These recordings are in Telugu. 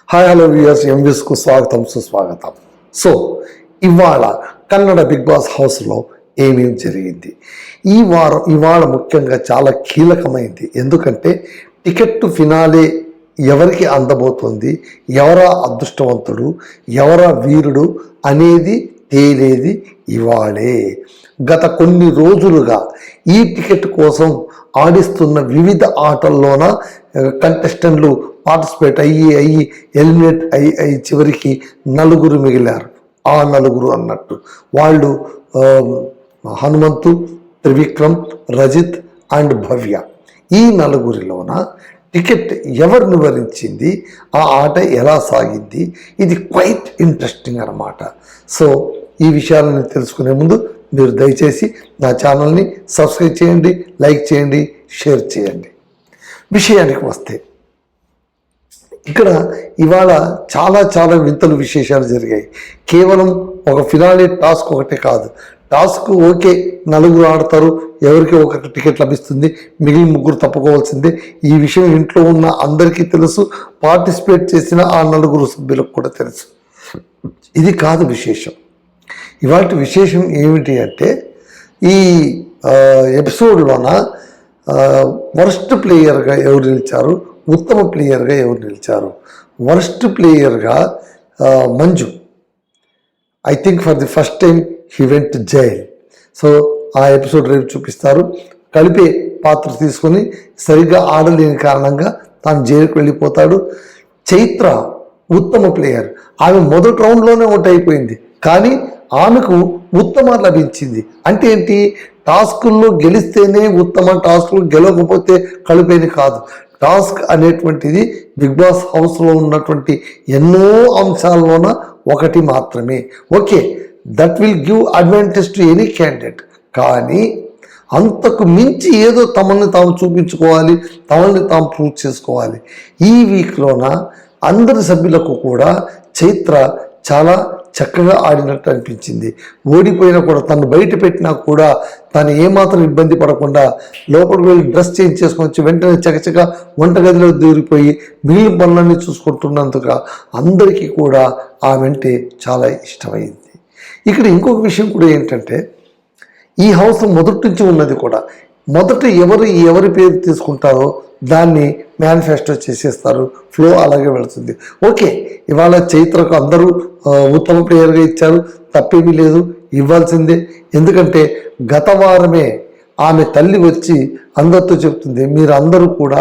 హాయ్ హలో వ్యూయర్స్ ఎంవిఎస్కు స్వాగతం సుస్వాగతం. సో ఇవాళ కన్నడ బిగ్ బాస్ హౌస్లో ఏమేమి జరిగింది ఇవాళ ముఖ్యంగా చాలా కీలకమైంది. ఎందుకంటే టికెట్ టు ఫినాలే ఎవరికి అందబోతుంది, ఎవరా అదృష్టవంతుడు, ఎవరా వీరుడు అనేది తేలేది ఇవాళే. గత కొన్ని రోజులుగా ఈ టికెట్ కోసం ఆడిస్తున్న వివిధ ఆటల్లోన కంటెస్టెంట్లు పార్టిసిపేట్ అయ్యి ఎలిమినేట్ అయ్యి చివరికి నలుగురు మిగిలారు. ఆ నలుగురు అన్నట్టు వాళ్ళు హనుమంతు, త్రివిక్రమ్, రజిత్ అండ్ భవ్య. ఈ నలుగురిలోన టికెట్ ఎవరిని వరించింది, ఆ ఆట ఎలా సాగింది, ఇది క్వైట్ ఇంట్రెస్టింగ్ అన్నమాట. సో ఈ విషయాలను తెలుసుకునే ముందు మీరు దయచేసి నా ఛానల్ని సబ్స్క్రైబ్ చేయండి, లైక్ చేయండి, షేర్ చేయండి. విషయానికి వస్తే ఇక్కడ ఇవాళ చాలా వింతలు విశేషాలు జరిగాయి. కేవలం ఒక ఫినాలే టాస్క్ ఒకటే కాదు. టాస్క్ ఓకే, నలుగురు ఆడతారు, ఎవరికి ఒకరికి టికెట్ లభిస్తుంది, మిగిలిన ముగ్గురు తప్పుకోవాల్సిందే. ఈ విషయం ఇంట్లో ఉన్న అందరికీ తెలుసు, పార్టిసిపేట్ చేసిన ఆ నలుగురు సభ్యులకు కూడా తెలుసు. ఇది కాదు విశేషం. ఇవాటి విశేషం ఏమిటి అంటే ఈ ఎపిసోడ్లోన వర్స్ట్ ప్లేయర్గా ఎవరు నిలిచారు, ఉత్తమ ప్లేయర్గా ఎవరు నిలిచారు. వర్స్ట్ ప్లేయర్గా Manju. I think for the first time he went to jail. So ఆ ఎపిసోడ్ రేపు చూపిస్తారు. కలిపే పాత్ర తీసుకొని సరిగ్గా ఆడలేని కారణంగా తాను జైలుకి వెళ్ళిపోతాడు. చైత్ర ఉత్తమ ప్లేయర్. ఆమె మొదటి రౌండ్లోనే అవుట్ అయిపోయింది, కానీ ఆమెకు ఉత్తమ లభించింది. అంటే ఏంటి, టాస్కుల్లో గెలిస్తేనే ఉత్తమ, టాస్కులు గెలవకపోతే కలిపేది కాదు. టాస్క్ అనేటువంటిది బిగ్ బాస్ హౌస్లో ఉన్నటువంటి ఎన్నో అంశాల్లోన ఒకటి మాత్రమే. Okay, that will give advantage to any candidate. కానీ అంతకు మించి ఏదో తమని తాము చూపించుకోవాలి, తమని తాము ప్రూవ్ చేసుకోవాలి. ఈ వీక్లోన అందరి సభ్యులకు కూడా చైత్ర చాలా చక్కగా ఆడినట్టు అనిపించింది. ఓడిపోయినా కూడా తను బయట పెట్టినా కూడా తను ఏమాత్రం ఇబ్బంది పడకుండా లోపలికి వెళ్ళి డ్రెస్ చేంజ్ చేసుకొని వచ్చి వెంటనే చకచక వంటగదిలో దూరిపోయి మిగిలిన పనులన్నీ చూసుకుంటున్నందుకు అందరికీ కూడా ఆమెంటే చాలా ఇష్టమైంది. ఇక్కడ ఇంకొక విషయం కూడా ఏంటంటే, ఈ హౌస్ మొదటి నుంచి ఉన్నది కూడా, మొదట ఎవరి పేరు తీసుకుంటారో దాన్ని మేనిఫెస్టో చేసేస్తారు, ఫ్లో అలాగే వెళుతుంది. ఓకే, ఇవాళ చైత్రకు అందరూ ఉత్తమ ప్లేయర్గా ఇచ్చారు, తప్పేమీ లేదు, ఇవ్వాల్సిందే. ఎందుకంటే గత వారమే ఆమె తల్లి వచ్చి అందరితో చెప్తుంది, మీరు అందరూ కూడా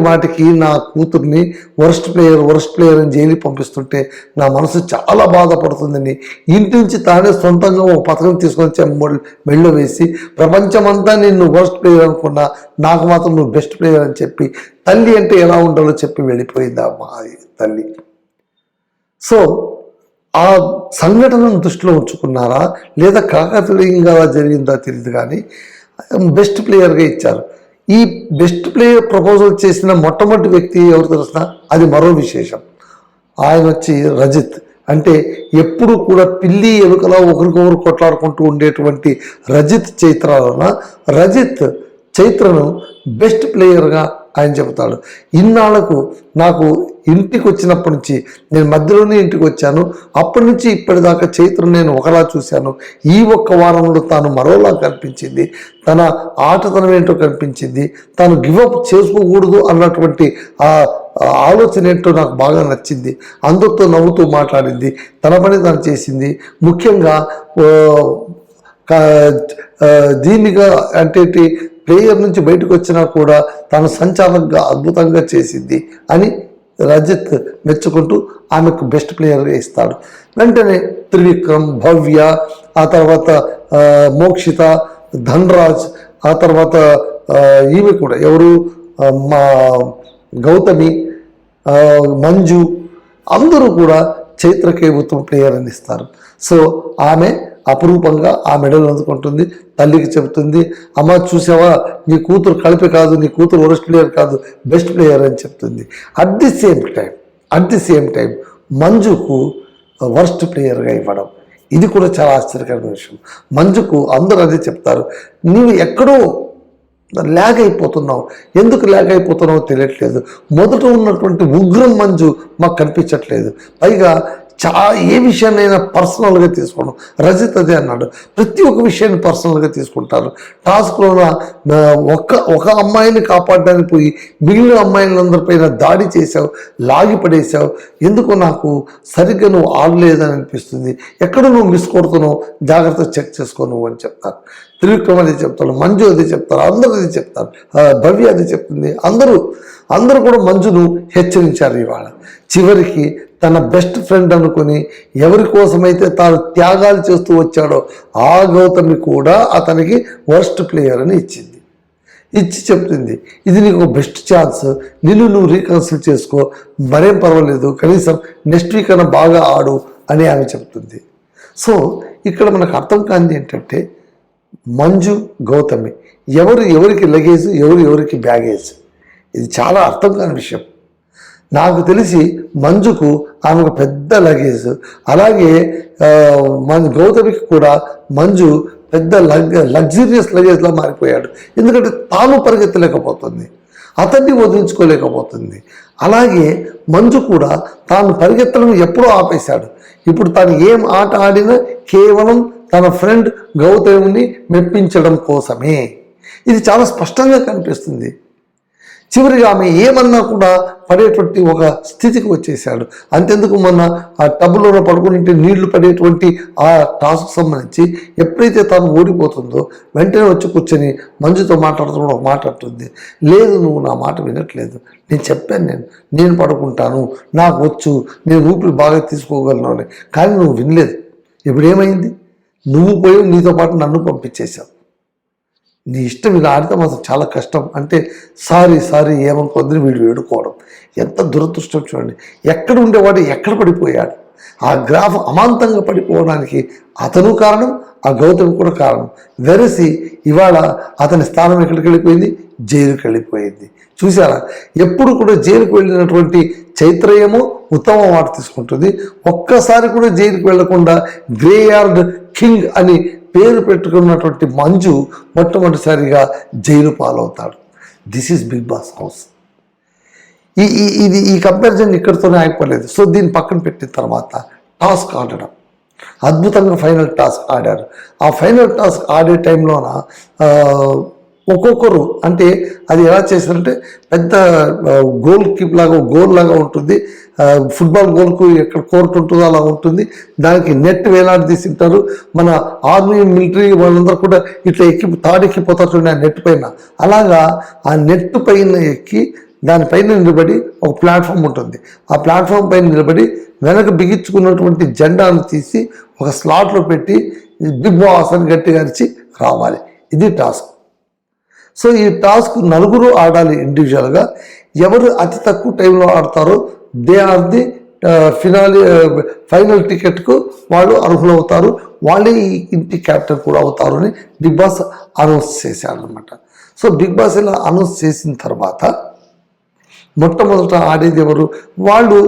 మాటికి నా కూతుర్ని వర్స్ట్ ప్లేయర్ అని జైలు పంపిస్తుంటే నా మనసు చాలా బాధపడుతుందని ఇంటి నుంచి తానే సొంతంగా ఒక పథకం తీసుకొని మెళ్ళో వేసి ప్రపంచమంతా నిన్ను వర్స్ట్ ప్లేయర్ అనుకున్నా, నాకు మాత్రం నువ్వు బెస్ట్ ప్లేయర్ అని చెప్పి తల్లి అంటే ఎలా ఉండాలో చెప్పి వెళ్ళిపోయింది మా తల్లి. సో ఆ సంఘటనను దృష్టిలో ఉంచుకున్నారా లేదా కాకతీయంగా జరిగిందా తెలియదు, కానీ బెస్ట్ ప్లేయర్గా ఇచ్చారు. ఈ బెస్ట్ ప్లేయర్ ప్రపోజల్ చేసిన మొట్టమొదటి వ్యక్తి ఎవరు తెలిసిన, అది మరో విశేషం. ఆయన వచ్చి రజిత్. అంటే ఎప్పుడు కూడా పిల్లి ఎలుకలా ఒకరికొకరు కొట్లాడుకుంటూ ఉండేటువంటి రజిత్ చైత్రలోన రజిత్ చైత్రను బెస్ట్ ప్లేయర్గా ఆయన చెబుతాడు. ఇన్నాళ్లకు నాకు ఇంటికి వచ్చినప్పటి నుంచి, నేను మధ్యలోనే ఇంటికి వచ్చాను, అప్పటి నుంచి ఇప్పటిదాకా చైత్రను నేను ఒకలా చూశాను, ఈ ఒక్క వారంలో తాను మరోలా కనిపించింది, తన ఆటతనం ఏంటో కనిపించింది, తాను గివప్ చేసుకోకూడదు అన్నటువంటి ఆ ఆలోచన ఏంటో నాకు బాగా నచ్చింది. అందరితో నవ్వుతూ మాట్లాడింది, తన పని తను చేసింది. ముఖ్యంగా దీనిగా అంటే ప్లేయర్ నుంచి బయటకు వచ్చినా కూడా తను సంచాలకంగా అద్భుతంగా చేసింది అని రజిత్ మెచ్చుకుంటూ ఆమెకు బెస్ట్ ప్లేయర్గా ఇస్తాడు. వెంటనే త్రివిక్రమ్, భవ్య, ఆ తర్వాత మోక్షిత, ధన్రాజ్, ఆ తర్వాత ఈమె కూడా ఎవరు మా గౌతమి, మంజు, అందరూ కూడా చైత్రకే ఉత్తమ ప్లేయర్ అని ఇస్తారు. సో ఆమె అపురూపంగా ఆ మెడల్ అందుకుంటుంది, తల్లికి చెబుతుంది, అమ్మ చూసావా నీ కూతురు కలిపి కాదు, నీ కూతురు వర్స్ట్ ప్లేయర్ కాదు, బెస్ట్ ప్లేయర్ అని చెప్తుంది. అట్ ది సేమ్ టైం మంజుకు వర్స్ట్ ప్లేయర్గా ఇవ్వడం, ఇది కూడా చాలా ఆశ్చర్యకరమైన విషయం. మంజుకు అందరూ అదే చెప్తారు, నీవు ఎక్కడో ల్యాగ్ అయిపోతున్నావు. ఎందుకు ల్యాగ్ అయిపోతున్నావో తెలియట్లేదు. మొదట ఉన్నటువంటి ఉగ్రం మంజు మాకు కనిపించట్లేదు. పైగా ఏ విషయాన్నైనా పర్సనల్గా తీసుకోవడం. రజిత్ అదే అన్నాడు, ప్రతి ఒక్క విషయాన్ని పర్సనల్గా తీసుకుంటారు. టాస్క్లో ఒక అమ్మాయిని కాపాడడానికి పోయి మిగిలిన అమ్మాయిలందరిపైన దాడి చేసావు, లాగిపడేసావు. ఎందుకో నాకు సరిగ్గా నువ్వు ఆడలేదని అనిపిస్తుంది. ఎక్కడ నువ్వు మిస్ కొడుతున్నావు, జాగ్రత్త చెక్ చేసుకో నువ్వు అని చెప్తారు. త్రివిక్రమ్ అదే చెప్తారు, మంజు అదే చెప్తారు, అందరూ అదే చెప్తారు, భవ్య అదే చెప్తుంది. అందరూ కూడా మంజును హెచ్చరించారు. ఇవాళ చివరికి తన బెస్ట్ ఫ్రెండ్ అనుకుని ఎవరి కోసమైతే తాను త్యాగాలు చేస్తూ వచ్చాడో ఆ గౌతమి కూడా అతనికి వర్స్ట్ ప్లేయర్ అని ఇచ్చి చెప్తుంది, ఇది నీకు బెస్ట్ ఛాన్స్, నువ్వు రీకన్సిల్ చేసుకో, మరేం పర్వాలేదు, కనీసం నెక్స్ట్ వీక్ అన్న బాగా ఆడు అని ఆమె చెప్తుంది. సో ఇక్కడ మనకు అర్థం కానిది ఏంటంటే మంజు గౌతమి ఎవరికి లగేజ్, ఎవరికి బ్యాగేజ్, ఇది చాలా అర్థం కాని విషయం. నాకు తెలిసి మంజుకు ఆమెకు పెద్ద లగేజ్, అలాగే గౌతమికి కూడా మంజు పెద్ద లగ్జూరియస్ లగేజ్లా మారిపోయాడు. ఎందుకంటే తాను పరిగెత్తలేకపోతుంది, అతన్ని వదిలించుకోలేకపోతుంది. అలాగే మంజు కూడా తాను పరిగెత్తడం ఎప్పుడో ఆపేశాడు. ఇప్పుడు తాను ఏం ఆట ఆడినా కేవలం తన ఫ్రెండ్ గౌతమిని మెప్పించడం కోసమే. ఇది చాలా స్పష్టంగా కనిపిస్తుంది. చివరిగా ఆమె ఏమన్నా కూడా పడేటువంటి ఒక స్థితికి వచ్చేసాడు. అంతెందుకు మొన్న ఆ టబ్లో పడుకుంటే నీళ్లు పడేటువంటి ఆ టాస్క్ సంబంధించి ఎప్పుడైతే తాను ఓడిపోతుందో వెంటనే వచ్చి కూర్చొని మంజుతో మాట్లాడుతున్న ఒక మాట అంటుంది, లేదు నువ్వు నా మాట వినట్లేదు, నేను చెప్పాను, నేను పడుకుంటాను, నాకు వచ్చు, నేను ఊపిరి బాగా తీసుకోగలను అని, కానీ నువ్వు వినలేదు. ఇప్పుడు ఏమైంది, నువ్వు పోయి నీతో పాటు నన్ను పంపించేశావు, నీ ఇష్టం ఇలా ఆడితే మాత్రం చాలా కష్టం అంటే సారీ ఏమనుకోద్దని వీడు వేడుకోవడం. ఎంత దురదృష్టం చూడండి. ఎక్కడ ఉండేవాడు ఎక్కడ పడిపోయాడు. ఆ గ్రాఫ్ అమాంతంగా పడిపోవడానికి అతను కారణం, ఆ గౌతమి కూడా కారణం. వెరసి ఇవాళ అతని స్థానం ఎక్కడికి వెళ్ళిపోయింది, జైలుకి వెళ్ళిపోయింది. చూసారా, ఎప్పుడు కూడా జైలుకు వెళ్ళినటువంటి చైత్రయేమో ఉత్తమ మాట తీసుకుంటుంది. ఒక్కసారి కూడా జైలుకు వెళ్లకుండా గ్రే యార్డ్ కింగ్ అని పేరు పెట్టుకున్నటువంటి మంజు మొట్టమొదటిసారిగా జైలు పాలవుతాడు. This is Big Boss house. ఈ కంపారిజన్ ఇక్కడితోనే ఆగిపోలేదు. సో దీన్ని పక్కన పెట్టిన తర్వాత టాస్క్ ఆడడం, అద్భుతంగా ఫైనల్ టాస్క్ ఆడారు. ఆ ఫైనల్ టాస్క్ ఆడే టైంలోన ఒక్కొక్కరు అంటే అది ఎలా చేశారంటే పెద్ద గోల్ కీప్ లాగా గోల్ లాగా ఉంటుంది. ఫుట్బాల్ గోల్కు ఎక్కడ కోర్టు ఉంటుందో అలా ఉంటుంది. దానికి నెట్ వేలాడి తీసింటారు. మన ఆర్మీ మిలిటరీ వాళ్ళందరూ కూడా ఇట్లా తాడెక్కిపోతారు చూడండి ఆ నెట్ పైన. అలాగా ఆ నెట్ పైన ఎక్కి దానిపైన నిలబడి ఒక ప్లాట్ఫామ్ ఉంటుంది. ఆ ప్లాట్ఫామ్ పైన నిలబడి వెనక బిగించుకున్నటువంటి జెండాను తీసి ఒక స్లాట్లో పెట్టి బిగ్ బాస్ అని గట్టిగా అరిచి రావాలి. ఇది టాస్క్. సో ఈ టాస్క్ నలుగురు ఆడాలి ఇండివిజువల్గా. ఎవరు అతి తక్కువ టైంలో ఆడతారో దే ఆర్ ది ఫైనల్ టికెట్కు వాళ్ళు అర్హులవుతారు. వాళ్ళే ఈ ఇంటి క్యాప్టెన్ కూడా అవుతారు అని బిగ్ బాస్ అనౌన్స్ చేశారనమాట. సో బిగ్ బాస్ ఇలా అనౌన్స్ చేసిన తర్వాత మొట్టమొదట ఆడేది ఎవరు, వాళ్ళు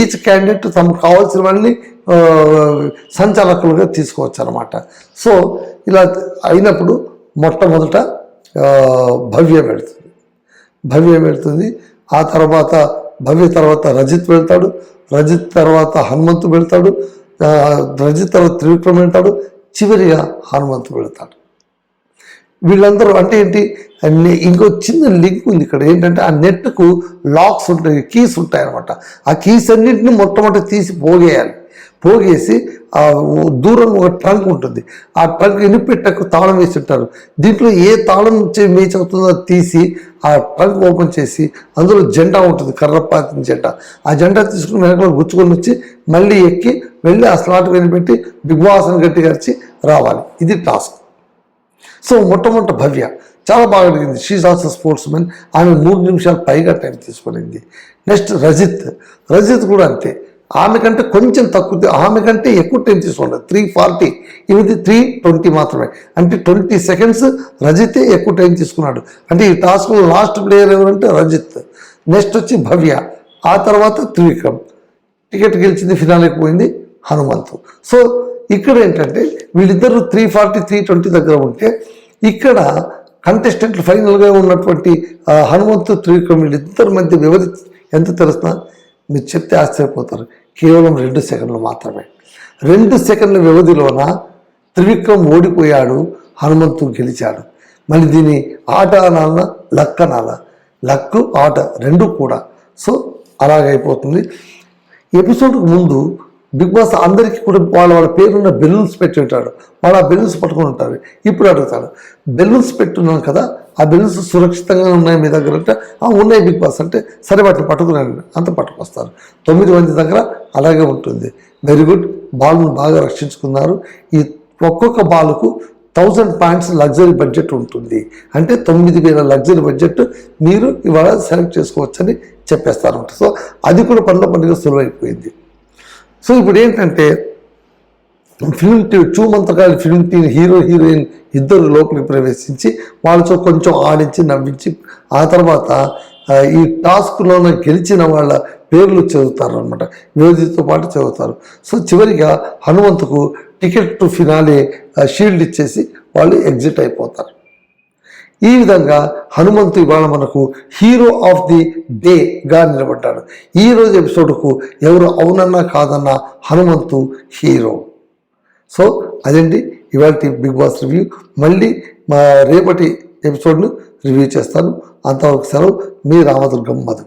ఈచ్ క్యాండిడేట్ తమకు కావాల్సిన వాళ్ళని సంచాలకులుగా తీసుకోవచ్చు అనమాట. సో ఇలా అయినప్పుడు మొట్టమొదట భవ్య వెళ్తుంది. ఆ తర్వాత భవ్య తర్వాత రజిత్ వెళ్తాడు, రజిత్ తర్వాత హనుమంతు వెళ్తాడు, రజిత్ తర్వాత త్రివిక్రమ్ వెళ్తాడు, చివరిగా హనుమంతు వెళ్తాడు. వీళ్ళందరూ అంటే ఏంటి, ఇంకో చిన్న లింక్ ఉంది ఇక్కడ ఏంటంటే ఆ నెట్కు లాక్స్ ఉంటాయి, కీస్ ఉంటాయి అనమాట. ఆ కీస్ అన్నింటినీ మొట్టమొదటి తీసి పోగేసి ఆ దూరం ఒక ట్రంక్ ఉంటుంది. ఆ ట్రంక్ ఇనిపెట్టకు తాళం వేసి ఉంటారు. దీంట్లో ఏ తాళం మేచ్ అవుతుందో తీసి ఆ ట్రంక్ ఓపెన్ చేసి అందులో జెండా ఉంటుంది, కర్రపాతి జెండా. ఆ జెండా తీసుకుని వెనక గుచ్చుకొని వచ్చి మళ్ళీ ఎక్కి వెళ్ళి ఆ స్లాట్ వెనిపెట్టి బిగ్ బాస్ అని గట్టిగా అరిచి రావాలి. ఇది టాస్క్. సో మొట్టమొదటి భవ్య చాలా బాగా అడిగింది. She also sports men. ఆమె 3 నిమిషాలు పైగా టైం తీసుకునింది. నెక్స్ట్ రజిత్ కూడా అంతే. ఆమె కంటే కొంచెం తక్కువ, ఆమె కంటే ఎక్కువ టైం తీసుకున్నాడు. 3:40, ఇది 3:20 మాత్రమే. అంటే 20 seconds రజితే ఎక్కువ టైం తీసుకున్నాడు. అంటే ఈ టాస్క్లో లాస్ట్ ప్లేయర్ ఎవరంటే రజిత్. నెక్స్ట్ వచ్చి భవ్య, ఆ తర్వాత త్రివిక్రమ్. టికెట్ గెలిచింది, ఫినాలేకి పోయింది హనుమంతు. సో ఇక్కడ ఏంటంటే వీళ్ళిద్దరూ 3:40, 3:20 దగ్గర ఉంటే ఇక్కడ కంటెస్టెంట్లు ఫైనల్గా ఉన్నటువంటి హనుమంతు త్రివిక్రమ్ ఇద్దరి మధ్య వ్యవధి ఎంత తెలుస్తున్నా మీరు చెప్తే ఆశ్చర్యపోతారు. కేవలం 2 సెకండ్లు మాత్రమే. 2 సెకండ్ల వ్యవధిలోన త్రివిక్రమ్ ఓడిపోయాడు, హనుమంతు గెలిచాడు. మళ్ళీ దీన్ని ఆట అనాలన్నా లక్ అనాలా? లక్ ఆట రెండు కూడా. సో అలాగైపోతుంది. ఎపిసోడ్కు ముందు బిగ్ బాస్ అందరికీ కూడా వాళ్ళ పేరున్న బెలూన్స్ పెట్టి ఉంటాడు. వాళ్ళు ఆ బెలూన్స్ పట్టుకొని ఉంటారు. ఇప్పుడు అడుగుతాడు, బెలూన్స్ పెట్టున్నాను కదా, ఆ బెలూన్స్ సురక్షితంగా ఉన్నాయి మీ దగ్గర అంటే ఉన్నాయి బిగ్ బాస్ అంటే, సరే వాటిని పట్టుకున్నాను అంత పట్టుకొస్తారు. 9 మంది దగ్గర అలాగే ఉంటుంది. వెరీ గుడ్, బాల్ను బాగా రక్షించుకున్నారు. ఈ ఒక్కొక్క బాల్కు 1000 పాయింట్స్ లగ్జరీ బడ్జెట్ ఉంటుంది. అంటే 9000 లగ్జరీ బడ్జెట్ మీరు ఇవాళ సెలెక్ట్ చేసుకోవచ్చని చెప్పేస్తారు. సో అది కూడా పండుగ సులువైపోయింది. సో ఇప్పుడు ఏంటంటే ఫిల్మ్ టీమ్ చూమంతకాల ఫిల్మ్ టీమ్ హీరో హీరోయిన్ ఇద్దరు లోపలికి ప్రవేశించి వాళ్ళతో కొంచెం ఆడించి నవ్వించి ఆ తర్వాత ఈ టాస్క్లోన గెలిచిన వాళ్ళ పేర్లు చదువుతారు అనమాట. వ్యవధితో పాటు చదువుతారు. సో చివరిగా హనుమంతుకు టికెట్ టు ఫినాలే షీల్డ్ ఇచ్చేసి వాళ్ళు ఎగ్జిట్ అయిపోతారు. ఈ విధంగా హనుమంతు ఇవాళ మనకు హీరో ఆఫ్ ది డేగా నిలబడ్డాడు. ఈరోజు ఎపిసోడ్కు ఎవరు అవునన్నా కాదన్నా హనుమంతు హీరో. సో అదండి ఇవాళ బిగ్ బాస్ రివ్యూ. మళ్ళీ రేపటి ఎపిసోడ్ను రివ్యూ చేస్తాను. అంతవరకు సెలవు. మీ రామదుర్గం మధు.